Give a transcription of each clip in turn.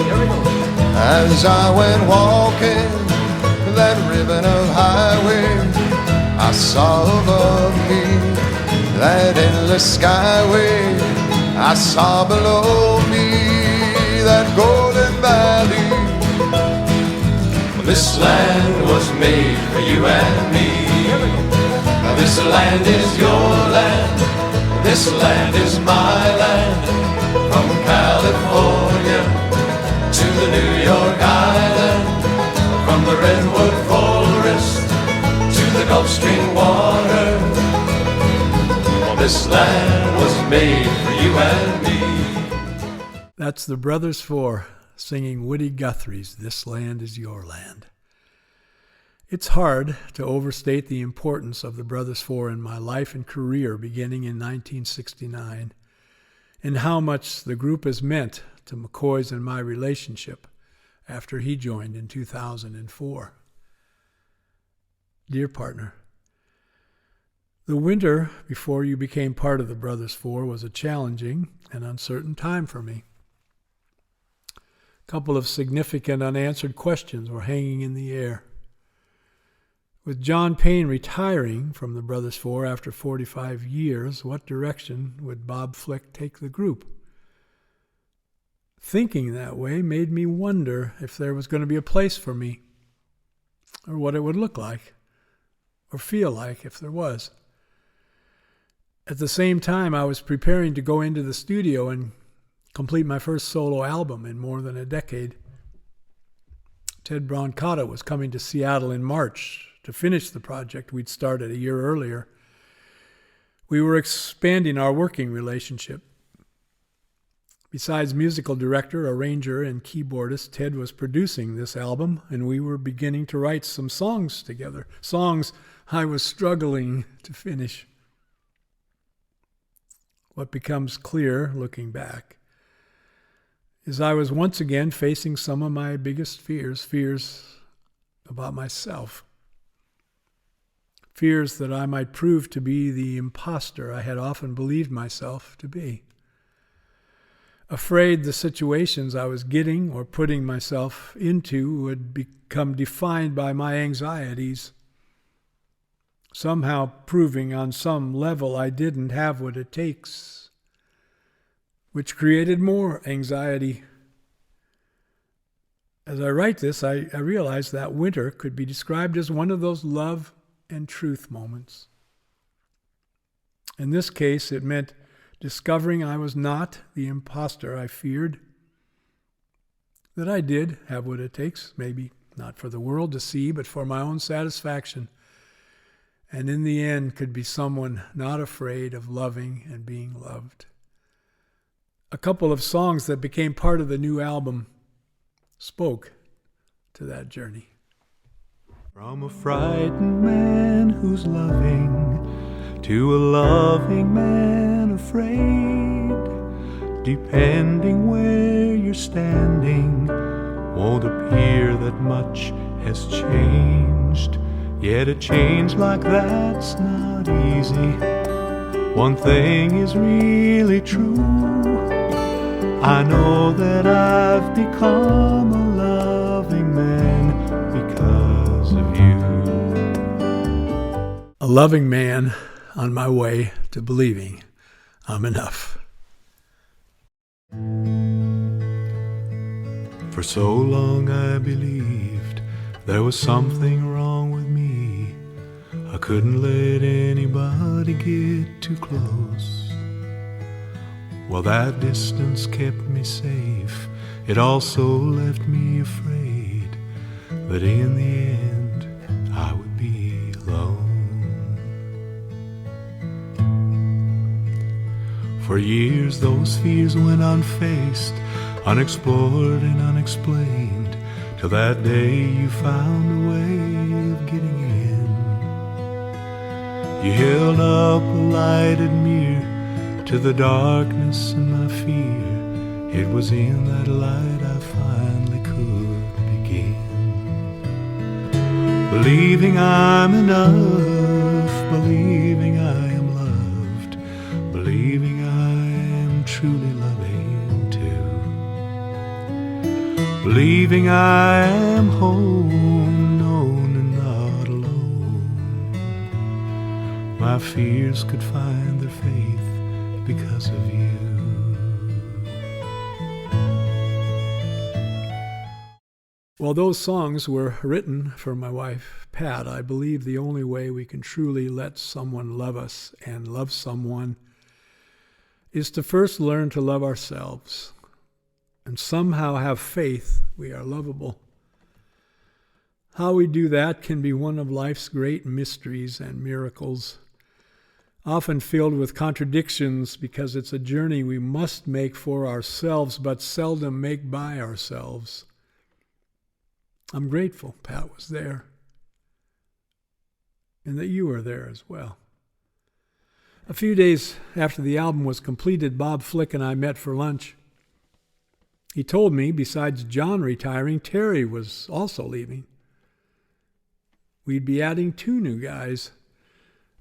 As I went walking that ribbon of highway, I saw above me that endless skyway. I saw below me that golden valley. This land was made for you and me. This land is your land. This land is my land. From California to the New York Island, from the redwood forest to the Gulf Stream water. Well, this land was made for you and me. That's the Brothers Four singing Woody Guthrie's "This Land Is Your Land." It's hard to overstate the importance of the Brothers Four in my life and career beginning in 1969, and how much the group has meant to McCoy's and my relationship after he joined in 2004. Dear partner, the winter before you became part of the Brothers Four was a challenging and uncertain time for me. A couple of significant unanswered questions were hanging in the air. With John Paine retiring from the Brothers Four after 45 years, what direction would Bob Flick take the group? Thinking that way made me wonder if there was going to be a place for me, or what it would look like, or feel like if there was. At the same time, I was preparing to go into the studio and complete my first solo album in more than a decade. Ted Brancato was coming to Seattle in March to finish the project we'd started a year earlier. We were expanding our working relationship. Besides musical director, arranger, and keyboardist, Ted was producing this album, and we were beginning to write some songs together, songs I was struggling to finish. What becomes clear, looking back, is I was once again facing some of my biggest fears about myself. Fears that I might prove to be the imposter I had often believed myself to be. Afraid the situations I was getting or putting myself into would become defined by my anxieties, somehow proving on some level I didn't have what it takes, which created more anxiety. As I write this, I realize that winter could be described as one of those love and truth moments. In this case, it meant discovering I was not the imposter I feared, that I did have what it takes, maybe not for the world to see, but for my own satisfaction, and in the end could be someone not afraid of loving and being loved. A couple of songs that became part of the new album spoke to that journey. From a frightened man who's loving to a loving man afraid, depending where you're standing, won't appear that much has changed. Yet a change like that's not easy. One thing is really true, I know that I've become a loving man because of you. A loving man on my way to believing I'm enough. For so long I believed there was something wrong with me. I couldn't let anybody get too close. Well, that distance kept me safe. It also left me afraid that in the end I would be alone. For years those fears went unfaced, unexplored and unexplained, till that day you found a way of getting in. You held up a lighted mirror to the darkness and my fear. It was in that light I finally could begin. Believing I'm enough, believing I am loved, believing I am truly loving too. believing I am home, known and not alone. My fears could find their faith because of you. Well, those songs were written for my wife, Pat. I believe the only way we can truly let someone love us and love someone is to first learn to love ourselves and somehow have faith we are lovable. How we do that can be one of life's great mysteries and miracles, often filled with contradictions because it's a journey we must make for ourselves but seldom make by ourselves. I'm grateful Pat was there and that you were there as well. A few days after the album was completed, Bob Flick and I met for lunch. He told me, besides John retiring, Terry was also leaving. We'd be adding 2 new guys.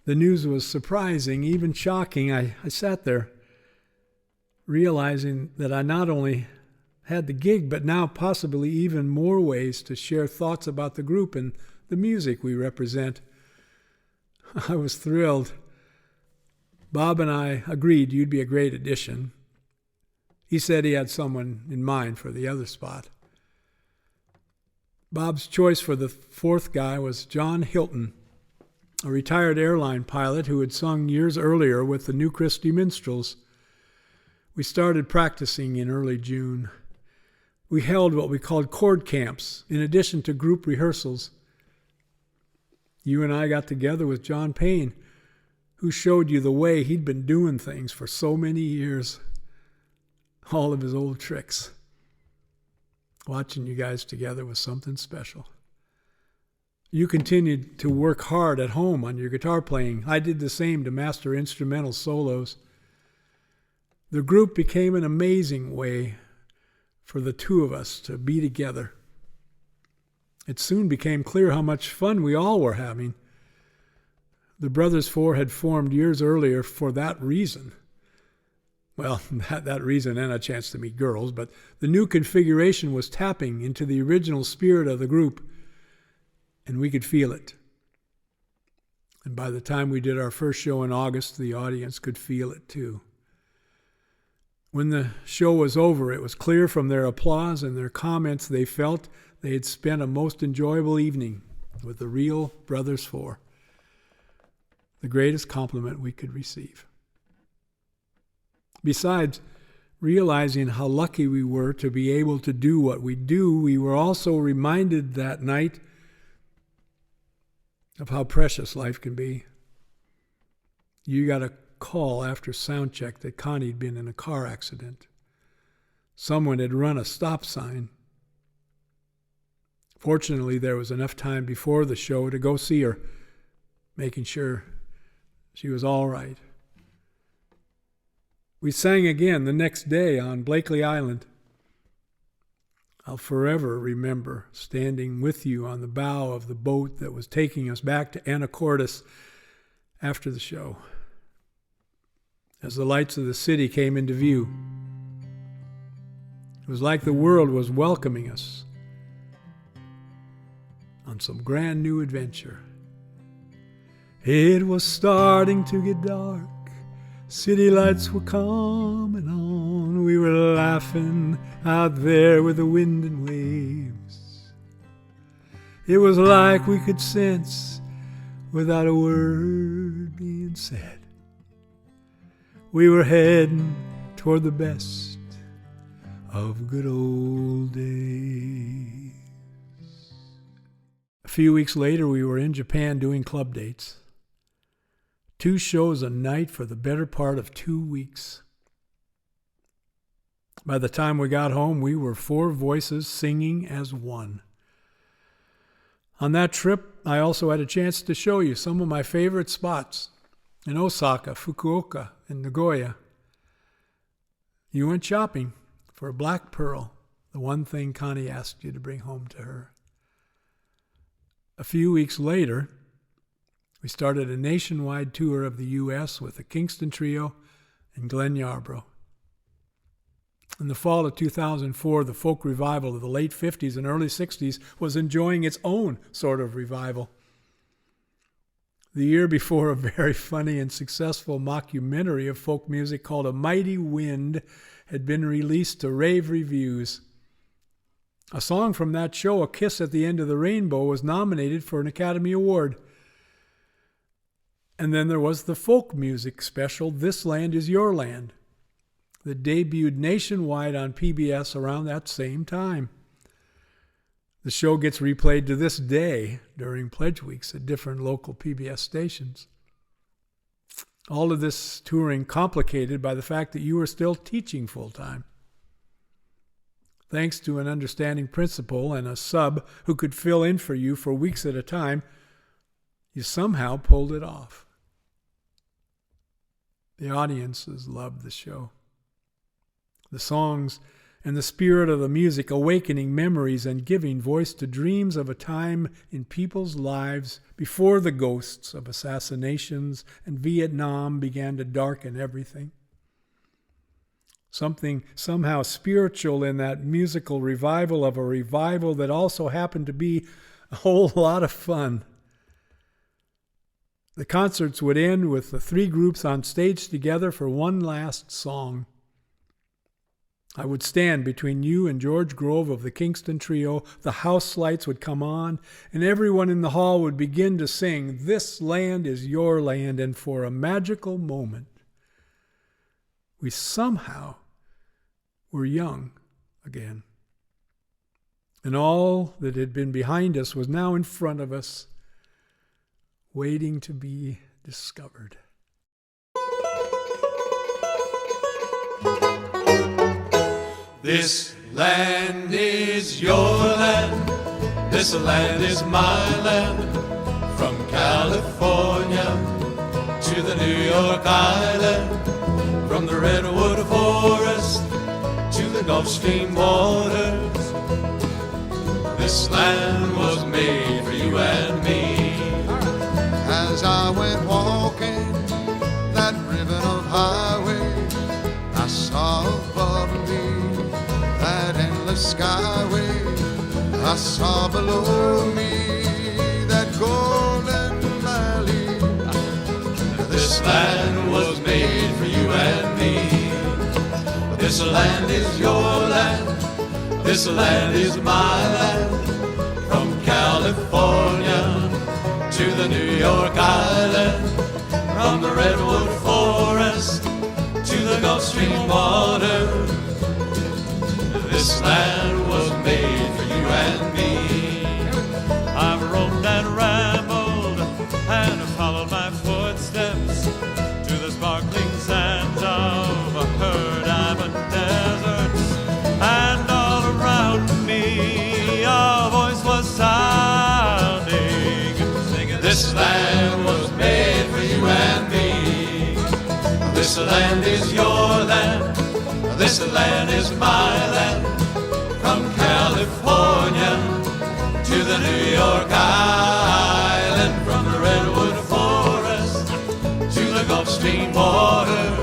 The news was surprising, even shocking. I sat there realizing that I not only had the gig, but now possibly even more ways to share thoughts about the group and the music we represent. I was thrilled. Bob and I agreed you'd be a great addition. He said he had someone in mind for the other spot. Bob's choice for the 4th guy was John Hilton, a retired airline pilot who had sung years earlier with the New Christy Minstrels. We started practicing in early June. We held what we called chord camps in addition to group rehearsals. You and I got together with John Paine, who showed you the way he'd been doing things for so many years. All of his old tricks. Watching you guys together was something special. You continued to work hard at home on your guitar playing. I did the same to master instrumental solos. The group became an amazing way for the 2 of us to be together. It soon became clear how much fun we all were having. The Brothers 4 had formed years earlier for that reason. Well, that reason and a chance to meet girls, but the new configuration was tapping into the original spirit of the group, and we could feel it. And by the time we did our first show in August, the audience could feel it too. When the show was over, it was clear from their applause and their comments they felt they had spent a most enjoyable evening with the real Brothers 4. The greatest compliment we could receive. Besides realizing how lucky we were to be able to do what we do, we were also reminded that night of how precious life can be. You got a call after sound check that Connie had been in a car accident. Someone had run a stop sign. Fortunately, there was enough time before the show to go see her, making sure she was all right. We sang again the next day on Blakely Island. I'll forever remember standing with you on the bow of the boat that was taking us back to Anacortes after the show. As the lights of the city came into view, it was like the world was welcoming us on some brand new adventure. It was starting to get dark. City lights were coming on. We were laughing out there with the wind and waves. It was like we could sense without a word being said. We were heading toward the best of good old days. A few weeks later, we were in Japan doing club dates. 2 shows a night for the better part of 2 weeks. By the time we got home, we were 4 voices singing as one. On that trip, I also had a chance to show you some of my favorite spots in Osaka, Fukuoka, and Nagoya. You went shopping for a black pearl, the one thing Connie asked you to bring home to her. A few weeks later, we started a nationwide tour of the U.S. with the Kingston Trio and Glenn Yarbrough. In the fall of 2004, the folk revival of the late 50s and early 60s was enjoying its own sort of revival. The year before, a very funny and successful mockumentary of folk music called A Mighty Wind had been released to rave reviews. A song from that show, A Kiss at the End of the Rainbow, was nominated for an Academy Award. And then there was the folk music special, This Land Is Your Land, that debuted nationwide on PBS around that same time. The show gets replayed to this day during Pledge Weeks at different local PBS stations. All of this touring complicated by the fact that you were still teaching full-time. Thanks to an understanding principal and a sub who could fill in for you for weeks at a time, you somehow pulled it off. The audiences loved the show. The songs and the spirit of the music awakening memories and giving voice to dreams of a time in people's lives before the ghosts of assassinations and Vietnam began to darken everything. Something somehow spiritual in that musical revival of a revival that also happened to be a whole lot of fun. The concerts would end with the three groups on stage together for one last song. I would stand between you and George Grove of the Kingston Trio. The house lights would come on, and everyone in the hall would begin to sing, This Land Is Your Land, and for a magical moment, we somehow were young again. And all that had been behind us was now in front of us, waiting to be discovered. This land is your land, this land is my land. From California to the New York Island, from the redwood forest to the Gulf Stream waters, this land was made for you and me. As I went walking that ribbon of highway, I saw above me that endless skyway. I saw below me that golden valley. This land was made for you and me. This land is your land, this land is my land. From California to the New York Island, from the redwood forest to the Gulf Stream water, this land was made for you and me. I've roamed and rambled and followed my footsteps to the sparkling sands of a her diamond deserts, and all around me a voice was sounding, singing, this land was made for you and me. This land is your land, this land is my land. From California to the New York Island, from the redwood forest to the Gulf Stream water,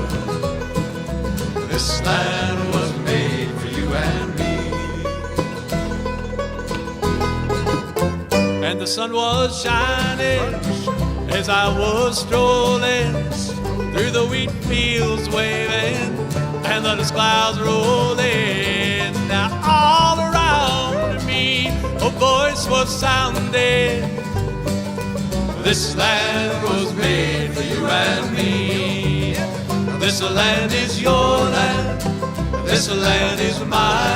this land was made for you and me. And the sun was shining as I was strolling through the wheat fields waving and the dust clouds rolling. Now all around me a voice was sounding, this land was made for you and me. This land is your land, this land is my